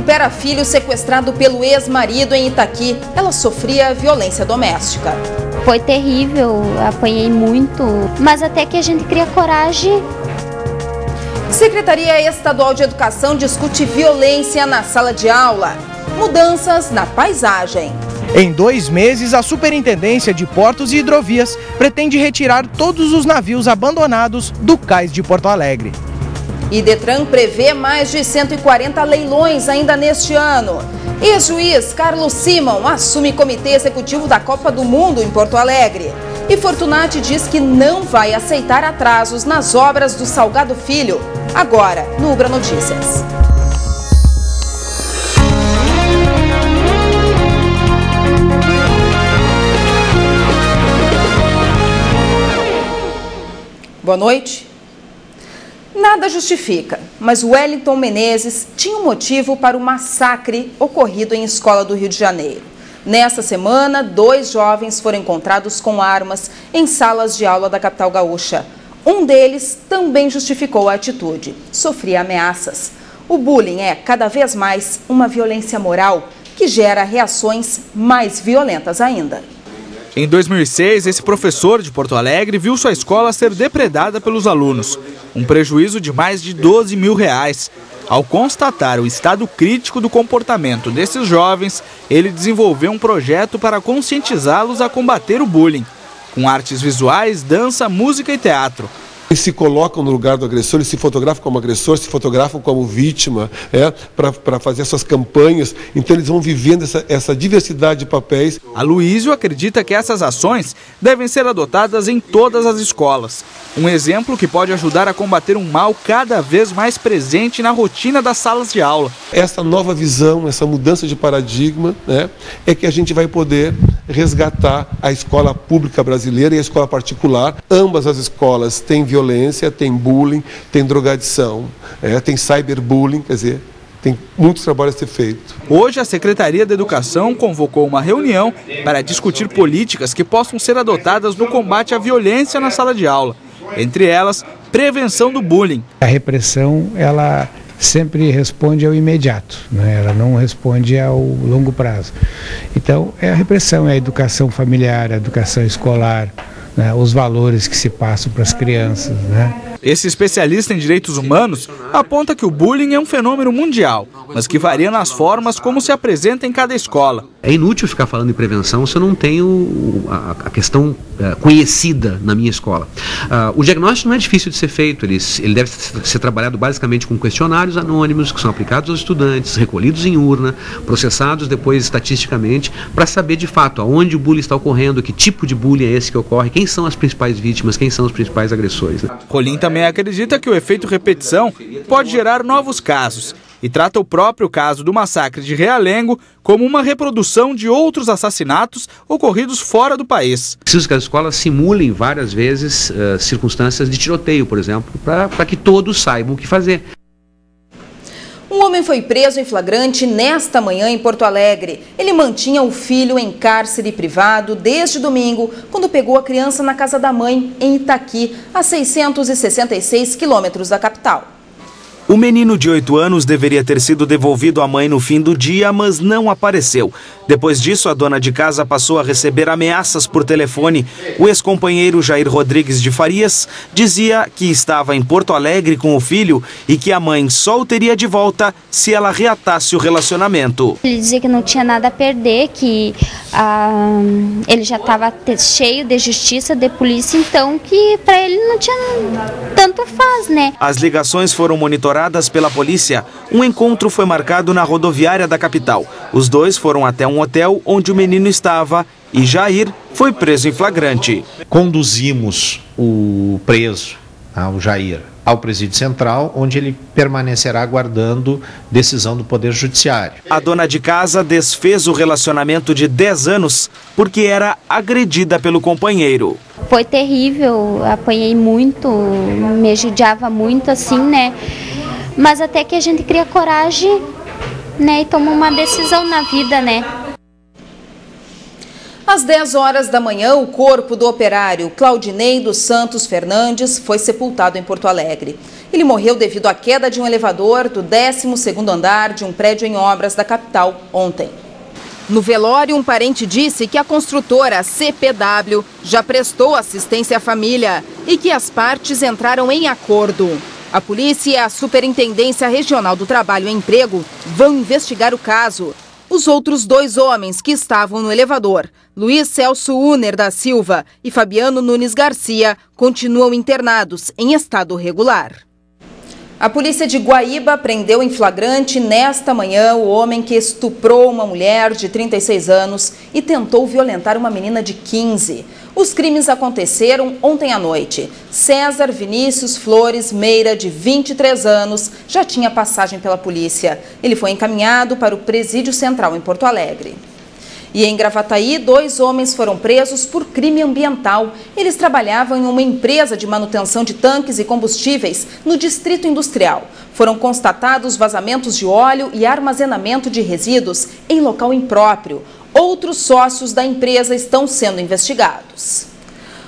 recupera filho sequestrado pelo ex-marido em Itaqui. Ela sofria violência doméstica. Foi terrível, apanhei muito, mas até que a gente cria coragem. Secretaria Estadual de Educação discute violência na sala de aula. Mudanças na paisagem. Em 2 meses, a Superintendência de Portos e Hidrovias pretende retirar todos os navios abandonados do cais de Porto Alegre. E Detran prevê mais de 140 leilões ainda neste ano. Ex-juiz Carlos Simon assume comitê executivo da Copa do Mundo em Porto Alegre. E Fortunati diz que não vai aceitar atrasos nas obras do Salgado Filho. Agora, no Ubra Notícias. Boa noite. Nada justifica, mas Wellington Menezes tinha um motivo para o massacre ocorrido em escola do Rio de Janeiro. Nesta semana, 2 jovens foram encontrados com armas em salas de aula da capital gaúcha. Um deles também justificou a atitude. Sofria ameaças. O bullying é, cada vez mais, uma violência moral que gera reações mais violentas ainda. Em 2006, esse professor de Porto Alegre viu sua escola ser depredada pelos alunos. Um prejuízo de mais de R$12 mil. Ao constatar o estado crítico do comportamento desses jovens, ele desenvolveu um projeto para conscientizá-los a combater o bullying, com artes visuais, dança, música e teatro. Eles se colocam no lugar do agressor, eles se fotografam como agressor, se fotografam como vítima, para fazer suas campanhas. Então eles vão vivendo essa diversidade de papéis. Aloísio acredita que essas ações devem ser adotadas em todas as escolas. Um exemplo que pode ajudar a combater um mal cada vez mais presente na rotina das salas de aula. Essa nova visão, essa mudança de paradigma, é que a gente vai poder resgatar a escola pública brasileira e a escola particular. Ambas as escolas têm violência, tem bullying, tem drogadição, tem cyberbullying, quer dizer, tem muito trabalho a ser feito. Hoje a Secretaria da Educação convocou uma reunião para discutir políticas que possam ser adotadas no combate à violência na sala de aula. Entre elas, prevenção do bullying. A repressão, ela sempre responde ao imediato, ela não responde ao longo prazo. Então, é a repressão, é a educação familiar, a educação escolar, os valores que se passam para as crianças. Esse especialista em direitos humanos aponta que o bullying é um fenômeno mundial, mas que varia nas formas como se apresenta em cada escola. É inútil ficar falando em prevenção se eu não tenho a questão conhecida na minha escola. O diagnóstico não é difícil de ser feito, ele deve ser trabalhado basicamente com questionários anônimos que são aplicados aos estudantes, recolhidos em urna, processados depois estatisticamente, para saber de fato aonde o bullying está ocorrendo, que tipo de bullying é esse que ocorre, quem são as principais vítimas, quem são os principais agressores. Rolim também acredita que o efeito repetição pode gerar novos casos e trata o próprio caso do massacre de Realengo como uma reprodução de outros assassinatos ocorridos fora do país. Preciso que as escolas simulem várias vezes circunstâncias de tiroteio, por exemplo, para que todos saibam o que fazer. Um homem foi preso em flagrante nesta manhã em Porto Alegre. Ele mantinha o filho em cárcere privado desde domingo, quando pegou a criança na casa da mãe, em Itaqui, a 666 quilômetros da capital. O menino de 8 anos deveria ter sido devolvido à mãe no fim do dia, mas não apareceu. Depois disso, a dona de casa passou a receber ameaças por telefone. O ex-companheiro Jair Rodrigues de Farias dizia que estava em Porto Alegre com o filho e que a mãe só o teria de volta se ela reatasse o relacionamento. Ele dizia que não tinha nada a perder, que ele já estava cheio de justiça, de polícia, então que para ele não tinha tanto faz, As ligações foram monitoradas pela polícia. Um encontro foi marcado na rodoviária da capital. Os dois foram até um hotel onde o menino estava e Jair foi preso em flagrante. Conduzimos o preso, o Jair, ao presídio central, onde ele permanecerá aguardando decisão do Poder Judiciário. A dona de casa desfez o relacionamento de 10 anos porque era agredida pelo companheiro. Foi terrível, apanhei muito, me judiava muito assim, Mas até que a gente cria coragem, e toma uma decisão na vida, Às 10 horas da manhã, o corpo do operário Claudinei dos Santos Fernandes foi sepultado em Porto Alegre. Ele morreu devido à queda de um elevador do 12º andar de um prédio em obras da capital ontem. No velório, um parente disse que a construtora CPW já prestou assistência à família e que as partes entraram em acordo. A polícia e a Superintendência Regional do Trabalho e Emprego vão investigar o caso. Os outros 2 homens que estavam no elevador, Luiz Celso Uner da Silva e Fabiano Nunes Garcia, continuam internados em estado regular. A polícia de Guaíba prendeu em flagrante nesta manhã o homem que estuprou uma mulher de 36 anos e tentou violentar uma menina de 15. Os crimes aconteceram ontem à noite. César Vinícius Flores Meira, de 23 anos, já tinha passagem pela polícia. Ele foi encaminhado para o Presídio Central em Porto Alegre. E em Gravataí, 2 homens foram presos por crime ambiental. Eles trabalhavam em uma empresa de manutenção de tanques e combustíveis no Distrito Industrial. Foram constatados vazamentos de óleo e armazenamento de resíduos em local impróprio. Outros sócios da empresa estão sendo investigados.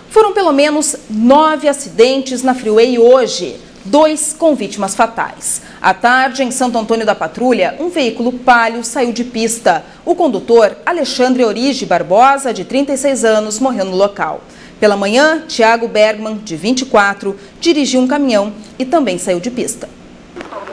Foram pelo menos 9 acidentes na Freeway hoje, 2 com vítimas fatais. À tarde, em Santo Antônio da Patrulha, um veículo Palio saiu de pista. O condutor, Alexandre Origi Barbosa, de 36 anos, morreu no local. Pela manhã, Tiago Bergman, de 24, dirigiu um caminhão e também saiu de pista.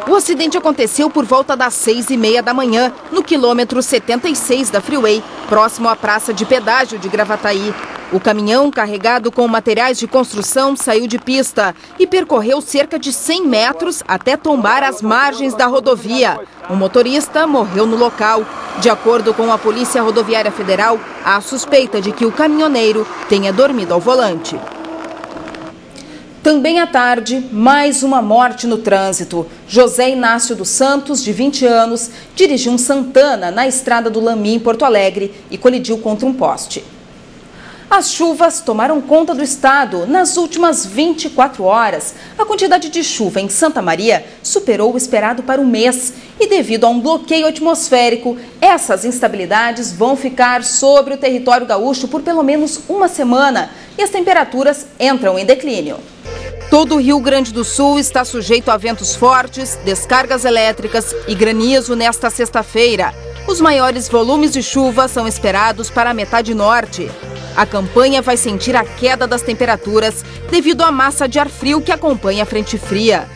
O acidente aconteceu por volta das 6h30 da manhã, no quilômetro 76 da Freeway, próximo à praça de pedágio de Gravataí. O caminhão, carregado com materiais de construção, saiu de pista e percorreu cerca de 100 metros até tombar as margens da rodovia. O motorista morreu no local. De acordo com a Polícia Rodoviária Federal, há suspeita de que o caminhoneiro tenha dormido ao volante. Também à tarde, mais uma morte no trânsito. José Inácio dos Santos, de 20 anos, dirigiu um Santana na estrada do Lami, em Porto Alegre, e colidiu contra um poste. As chuvas tomaram conta do estado nas últimas 24 horas. A quantidade de chuva em Santa Maria superou o esperado para o mês. E devido a um bloqueio atmosférico, essas instabilidades vão ficar sobre o território gaúcho por pelo menos uma semana. E as temperaturas entram em declínio. Todo o Rio Grande do Sul está sujeito a ventos fortes, descargas elétricas e granizo nesta sexta-feira. Os maiores volumes de chuva são esperados para a metade norte. A campanha vai sentir a queda das temperaturas devido à massa de ar frio que acompanha a frente fria.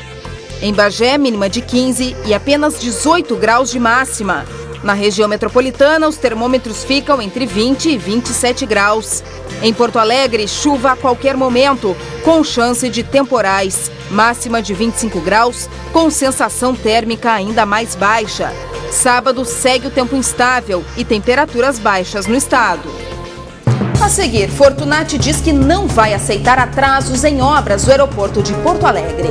Em Bagé, mínima de 15 e apenas 18 graus de máxima. Na região metropolitana, os termômetros ficam entre 20 e 27 graus. Em Porto Alegre, chuva a qualquer momento, com chance de temporais. Máxima de 25 graus, com sensação térmica ainda mais baixa. Sábado segue o tempo instável e temperaturas baixas no estado. A seguir, Fortunati diz que não vai aceitar atrasos em obras do aeroporto de Porto Alegre.